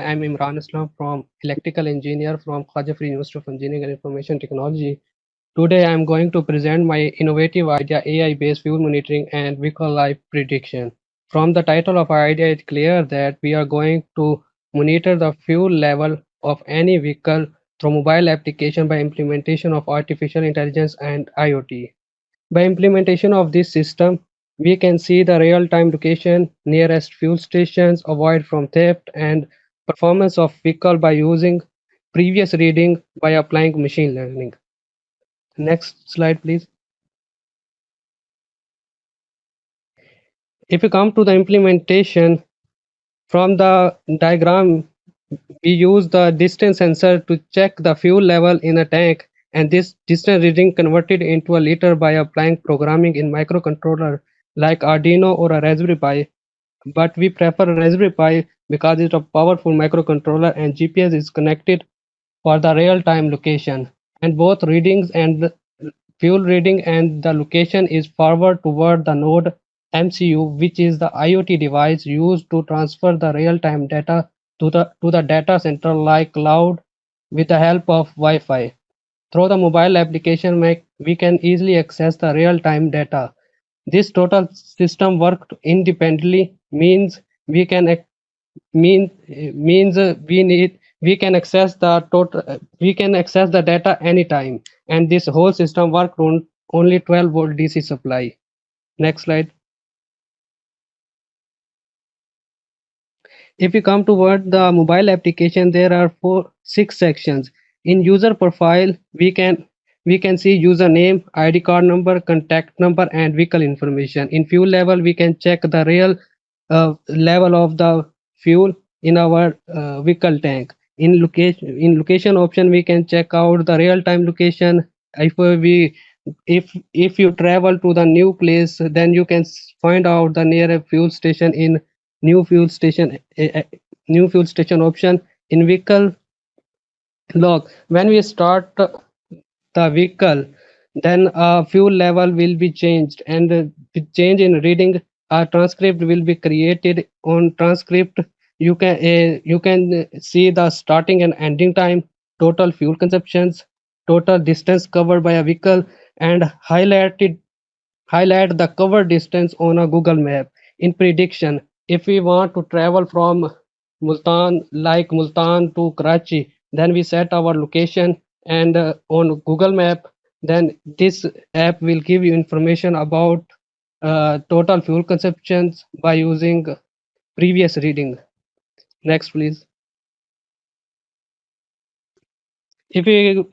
I'm Imran Islam from electrical engineer from Khaja Free University of Engineering and Information Technology. Today I'm going to present my innovative idea AI-based fuel monitoring and vehicle life prediction. From the title of our idea, it's clear that we are going to monitor the fuel level of any vehicle through mobile application by implementation of artificial intelligence and IoT. By implementation of this system, we can see the real-time location, nearest fuel stations, avoid from theft, and performance of vehicle by using previous reading by applying machine learning. Next slide, please. If you come to the implementation, from the diagram, we use the distance sensor to check the fuel level in a tank, and this distance reading converted into a liter by applying programming in microcontroller like Arduino or a Raspberry Pi. But we prefer Raspberry Pi because it's a powerful microcontroller and GPS is connected for the real-time location. And both readings and the fuel reading and the location is forward toward the node MCU, which is the IoT device used to transfer the real-time data to the data center like cloud with the help of Wi-Fi. Through the mobile application, we can easily access the real-time data. This total system worked independently means we can we can access the we can access the data anytime, and this whole system worked on only 12-volt DC supply. Next slide. If we come toward the mobile application, there are six sections. In user profile, we can see username, ID card number, contact number, and vehicle information. In fuel level, we can check the real level of the fuel in our vehicle tank. In location option, we can check out the real time location. If you travel to the new place, then you can find out the nearest fuel station in new fuel station new fuel station option. In vehicle log, when we start the vehicle, then fuel level will be changed, and with change in reading, a transcript will be created. On transcript, you can see the starting and ending time, total fuel consumptions, total distance covered by a vehicle, and highlight the cover distance on a Google map. In prediction, if we want to travel from Multan to Karachi, then we set our location, and on Google map, then this app will give you information about total fuel consumptions by using previous reading. Next, please. If we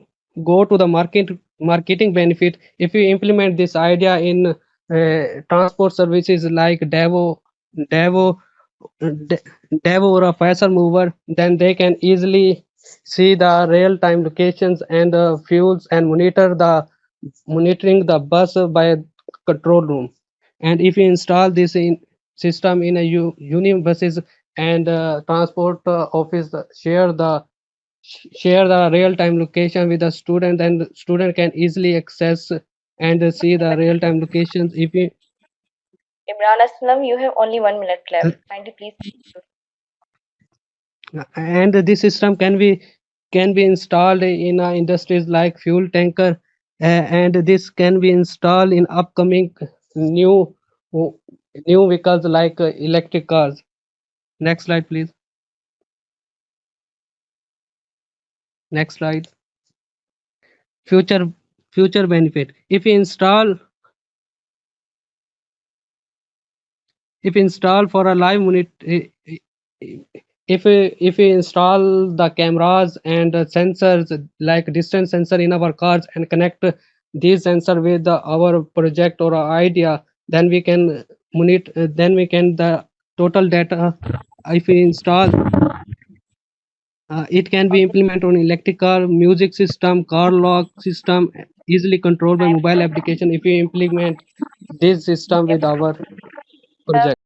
go to the marketing benefit, if we implement this idea in transport services like Devo, De- Devo or a Faisal mover, then they can easily see the real-time locations and fuels and monitoring the bus by control room. And if you install this in system in a union buses, and transport office share the real-time location with the student, and the student can easily access and see the real-time locations. If you Imran Aslam, you have only 1 minute left. Kindly please. and this system can be installed in industries like fuel tanker, and this can be installed in upcoming new new vehicles like electric cars. Next slide, please. Next slide. Future benefit. If install for a live monitor, if we install the cameras and sensors like distance sensor in our cars and connect these sensor with our project or our idea, then we can monitor, then we can the total data. If we install, it can be implemented on electric car, music system, car lock system, easily controlled by mobile application if we implement this system with our project.